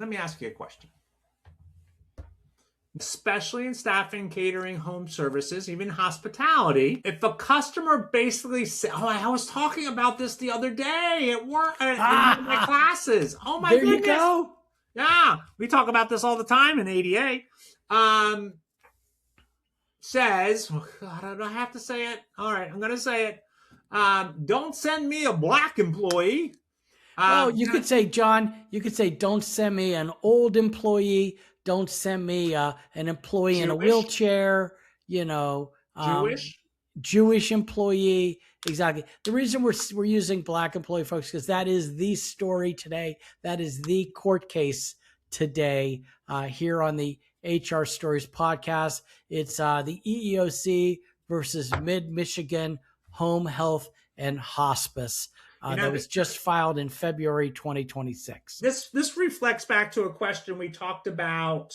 let me ask you a question. Especially in staffing, catering, home services, even hospitality, if a customer basically says, "Oh, I was talking about this the other day at work in one of my classes." Oh my goodness! There you go. Yeah, we talk about this all the time in ADA. Says, oh God, I have to say it. All right, I'm going to say it. Don't send me a black employee. Well, you could say, John, you could say, don't send me an old employee. Don't send me an employee Jewish, in a wheelchair, Jewish employee. Exactly. The reason we're using black employee, folks, because that is the story today. That is the court case today here on the HR Stories podcast. It's the EEOC versus Mid-Michigan Home Health and Hospice. That was just filed in February 2026. This reflects back to a question we talked about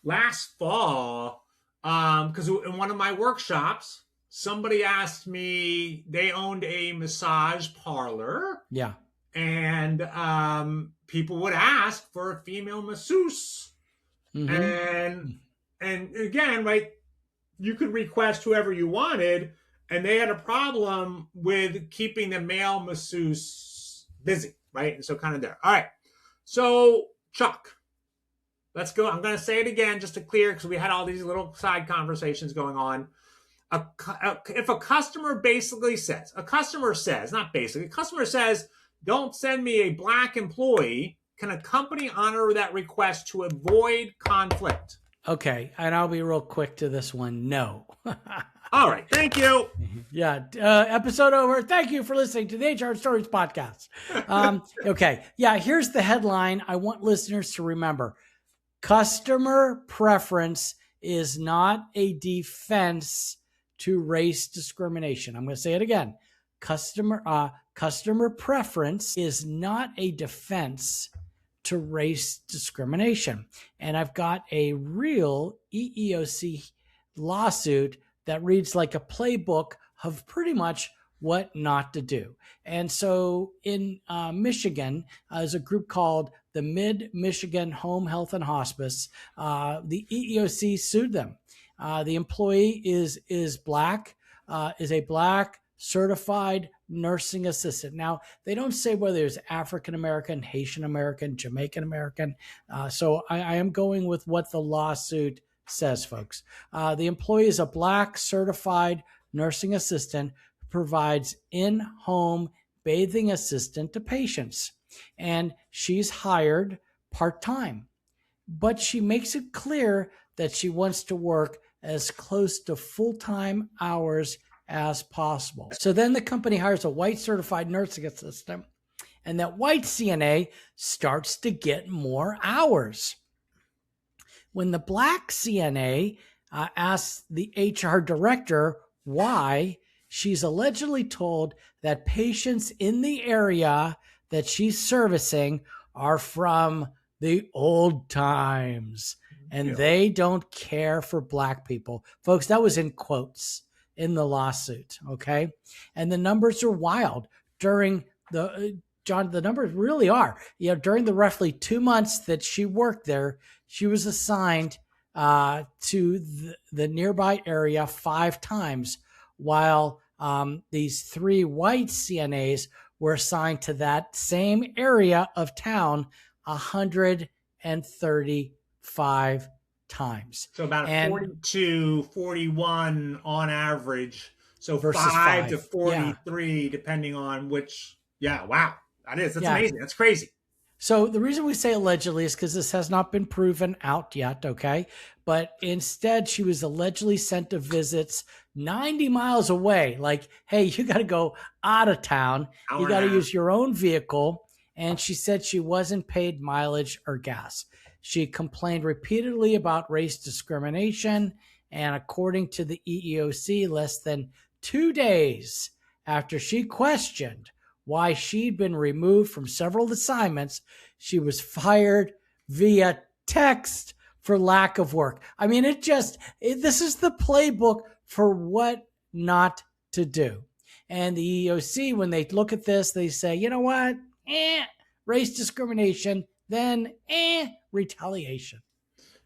last fall, because in one of my workshops, somebody asked me, they owned a massage parlor. Yeah. And people would ask for a female masseuse. Mm-hmm. And again, right, you could request whoever you wanted, and they had a problem with keeping the male masseuse busy, right? And so kind of there. All right. So, Chuck, let's go. I'm going to say it again just to clear, because we had all these little side conversations going on. If a customer says, don't send me a black employee, can a company honor that request to avoid conflict? Okay. And I'll be real quick to this one. No. All right. Thank you. Yeah. Episode over. Thank you for listening to the HR Stories podcast. Okay. Yeah. Here's the headline I want listeners to remember. Customer preference is not a defense to race discrimination. I'm going to say it again. Customer preference is not a defense to race discrimination. And I've got a real EEOC lawsuit that reads like a playbook of pretty much what not to do. And so in Michigan, there's a group called the Mid-Michigan Home Health and Hospice. The EEOC sued them. The employee is a black certified nursing assistant. Now, they don't say whether it's African American, Haitian American, Jamaican American. So I am going with what the lawsuit says, folks. The employee is a black certified nursing assistant who provides in-home bathing assistant to patients. And she's hired part-time. But she makes it clear that she wants to work as close to full-time hours as possible. So then the company hires a white certified nursing assistant, and that white CNA starts to get more hours. When the black CNA asks the HR director why, she's allegedly told that patients in the area that she's servicing are from the old times, and they don't care for black people. Folks, that was in quotes in the lawsuit, okay? And the numbers are wild. During the numbers really are. During the roughly 2 months that she worked there, she was assigned to the nearby area 5 times, while these 3 white CNAs were assigned to that same area of town 135 times. So about 42, 41 on average. So 5 to 43, depending on which. Yeah, wow. That's amazing. That's crazy. So the reason we say allegedly is because this has not been proven out yet, okay? But instead, she was allegedly sent to visits 90 miles away. Like, hey, you got to go out of town. You got to use your own vehicle. And she said she wasn't paid mileage or gas. She complained repeatedly about race discrimination. And according to the EEOC, less than 2 days after she questioned why she'd been removed from several assignments, she was fired via text for lack of work. I mean, this is the playbook for what not to do. And the EEOC, when they look at this, they say, you know what? Race discrimination, then retaliation.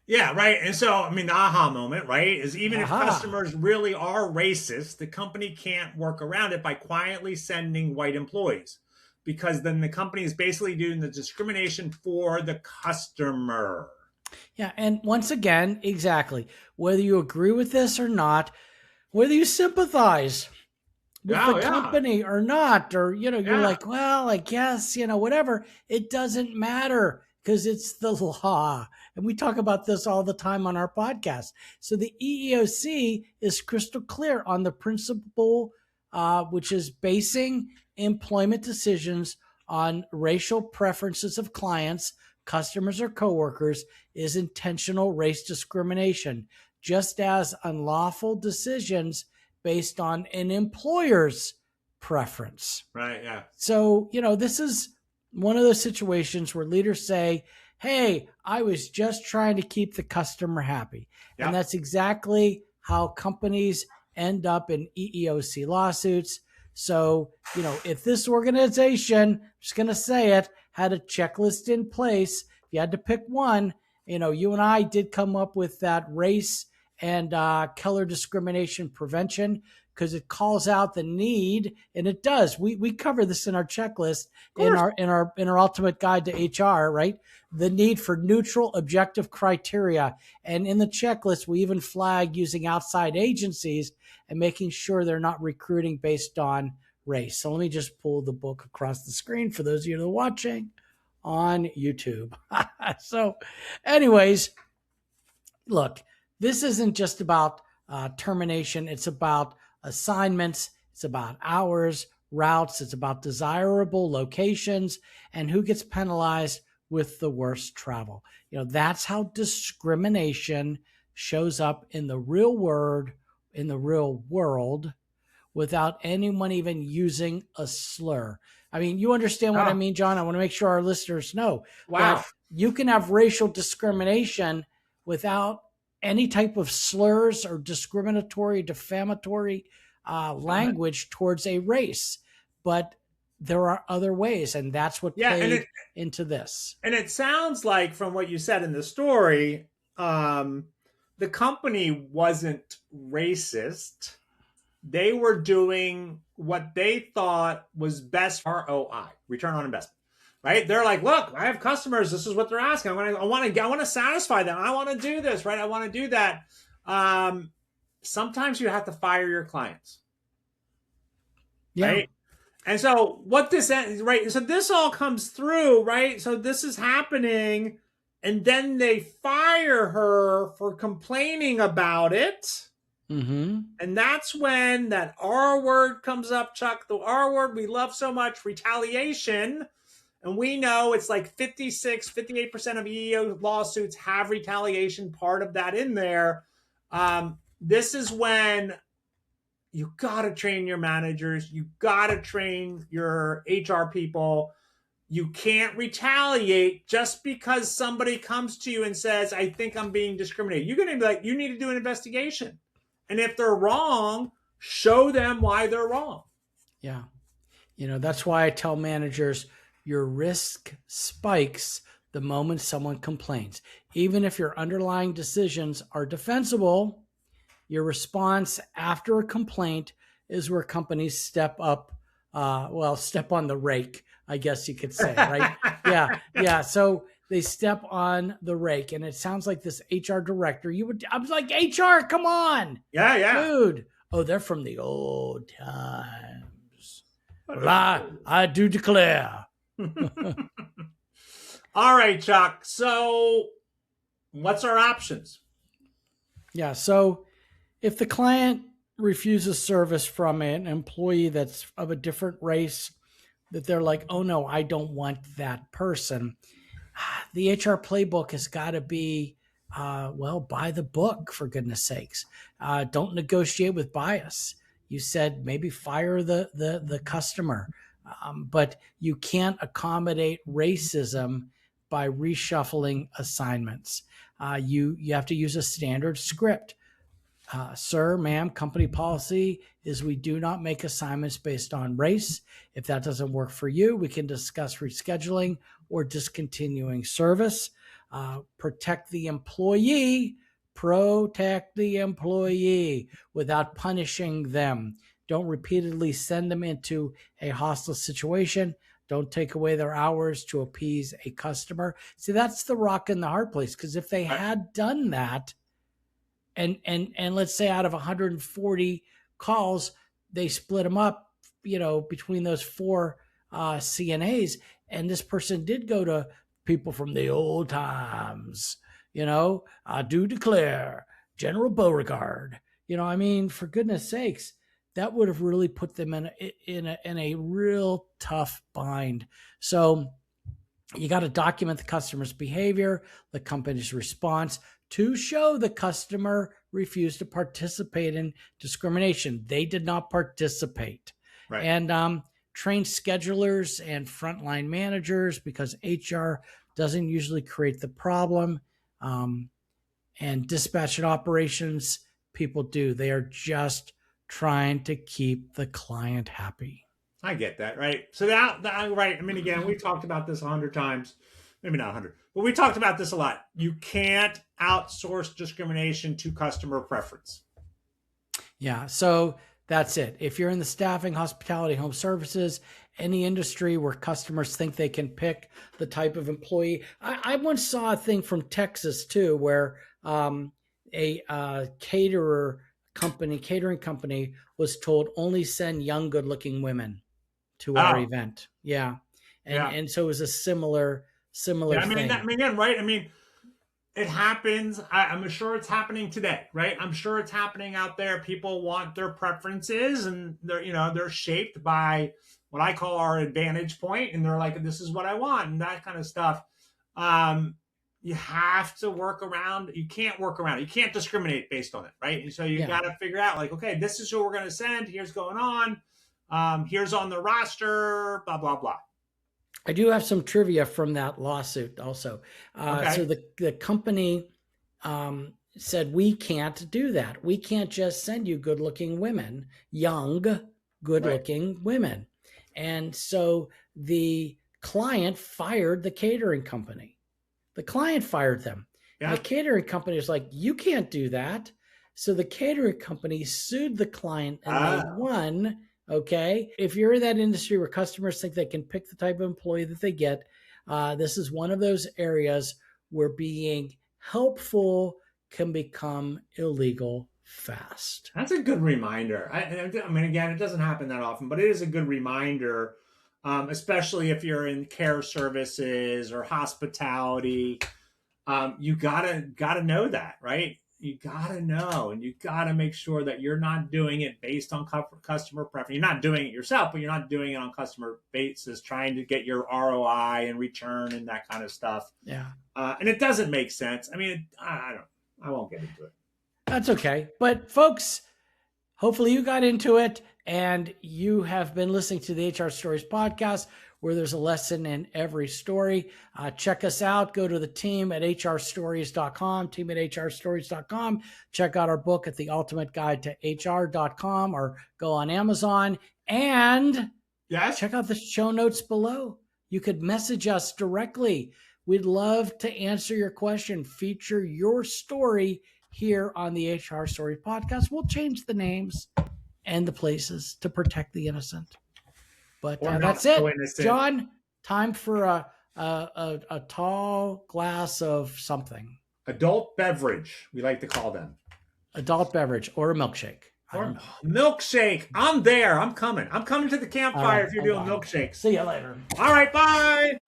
Yeah, right. And so, I mean, the aha moment, right, is even if Aha. customers really are racist, the company can't work around it by quietly sending white employees, because then the company is basically doing the discrimination for the customer. Yeah. And once again, exactly, whether you agree with this or not, whether you sympathize with the Oh, yeah. company or not, or, you're Yeah. like, well, I guess, whatever, it doesn't matter because it's the law. And we talk about this all the time on our podcast. So the EEOC is crystal clear on the principle, which is basing employment decisions on racial preferences of clients, customers, or coworkers is intentional race discrimination, just as unlawful decisions based on an employer's preference. Right. Yeah. So, this is one of those situations where leaders say, hey, I was just trying to keep the customer happy. Yeah. And that's exactly how companies end up in EEOC lawsuits. So, if this organization, I'm just going to say it, had a checklist in place, if you had to pick one, you and I did come up with that race and color discrimination prevention, because it calls out the need, and it does. We cover this in our checklist, in our ultimate guide to HR, right? The need for neutral, objective criteria, and in the checklist we even flag using outside agencies and making sure they're not recruiting based on race. So let me just pull the book across the screen for those of you that are watching on YouTube. So, anyways, look, this isn't just about termination. It's about assignments. It's about hours, routes. It's about desirable locations and who gets penalized with the worst travel. That's how discrimination shows up in the real world, without anyone even using a slur. I mean, you understand what I mean, John? I want to make sure our listeners know that you can have racial discrimination without any type of slurs or discriminatory, defamatory language towards a race. But there are other ways, and that's what played into this. And it sounds like, from what you said in the story, the company wasn't racist. They were doing what they thought was best ROI, return on investment. Right? They're like, look, I have customers. This is what they're asking. I want to satisfy them. I want to do this, right? I want to do that. Sometimes you have to fire your clients. Yeah. Right? And so what this, right? So this all comes through, right? So this is happening, and then they fire her for complaining about it. Mm-hmm. And that's when that R word comes up, Chuck. The R word we love so much, retaliation. And we know it's like 58% of EEO lawsuits have retaliation, part of that in there. This is when you got to train your managers. You got to train your HR people. You can't retaliate just because somebody comes to you and says, I think I'm being discriminated. You're going to be like, you need to do an investigation. And if they're wrong, show them why they're wrong. Yeah. That's why I tell managers, your risk spikes the moment someone complains. Even if your underlying decisions are defensible, your response after a complaint is where companies step up, step on the rake, I guess you could say, right? Yeah. So they step on the rake, and it sounds like this HR director, I was like, HR, come on. Yeah. Dude. Oh, they're from the old times. Well, I do declare. All right, Chuck. So what's our options? Yeah. So if the client refuses service from an employee that's of a different race, that they're like, oh no, I don't want that person, the HR playbook has got to be, by the book, for goodness sakes. Don't negotiate with bias. You said maybe fire the customer. But you can't accommodate racism by reshuffling assignments. You have to use a standard script. Sir, ma'am, company policy is we do not make assignments based on race. If that doesn't work for you, we can discuss rescheduling or discontinuing service. Protect the employee. Protect the employee without punishing them. Don't repeatedly send them into a hostile situation. Don't take away their hours to appease a customer. See, that's the rock in the hard place, because if they had done that, and let's say out of 140 calls, they split them up, between those four CNAs, and this person did go to people from the old times, I do declare, General Beauregard, for goodness sakes, that would have really put them in a real tough bind. So you got to document the customer's behavior, the company's response, to show the customer refused to participate in discrimination. They did not participate. Right. And train schedulers and frontline managers, because HR doesn't usually create the problem. And dispatch and operations people do. They are just trying to keep the client happy. I get that, right? So that right. I mean, again, we talked about this 100 times, maybe not 100, but we talked about this a lot. You can't outsource discrimination to customer preference. Yeah, so that's it. If you're in the staffing, hospitality, home services, any industry where customers think they can pick the type of employee. I once saw a thing from Texas too, where a catering company was told only send young, good-looking women to our event. Yeah. And so it was a similar thing. Right? I mean, it happens. I'm sure it's happening today, right? I'm sure it's happening out there. People want their preferences, and they're shaped by what I call our advantage point, and they're like, this is what I want, and that kind of stuff. You have to work around. You can't work around it. You can't discriminate based on it, right? And so you got to figure out, like, okay, this is who we're going to send. Here's going on. Here's on the roster, blah, blah, blah. I do have some trivia from that lawsuit also. Okay. So the company said, we can't do that. We can't just send you good-looking women, young, good-looking women. And so the client fired the catering company. The client fired them. Yeah. And the catering company was like, you can't do that. So the catering company sued the client, and they won. Okay. If you're in that industry where customers think they can pick the type of employee that they get, this is one of those areas where being helpful can become illegal fast. That's a good reminder. I mean, again, it doesn't happen that often, but it is a good reminder, especially if you're in care services or hospitality. You gotta know that, right? You gotta know, and you gotta make sure that you're not doing it based on customer preference. You're not doing it yourself, but you're not doing it on customer basis, trying to get your ROI and return and that kind of stuff. Yeah. And it doesn't make sense. I mean, I won't get into it. That's okay. But folks, hopefully you got into it, and you have been listening to the HR Stories podcast, where there's a lesson in every story. Check us out. Go to the team at hrstories.com, team at hrstories.com. Check out our book at theultimateguidetohr.com, or go on Amazon. And check out the show notes below. You could message us directly. We'd love to answer your question, feature your story here on the HR Stories podcast. We'll change the names and the places to protect the innocent. But that's it, John. Time for a tall glass of something. Adult beverage, we like to call them. Adult beverage or a milkshake. Or milkshake. I'm there. I'm coming. I'm coming to the campfire if you're doing milkshakes. See you later. All right. Bye.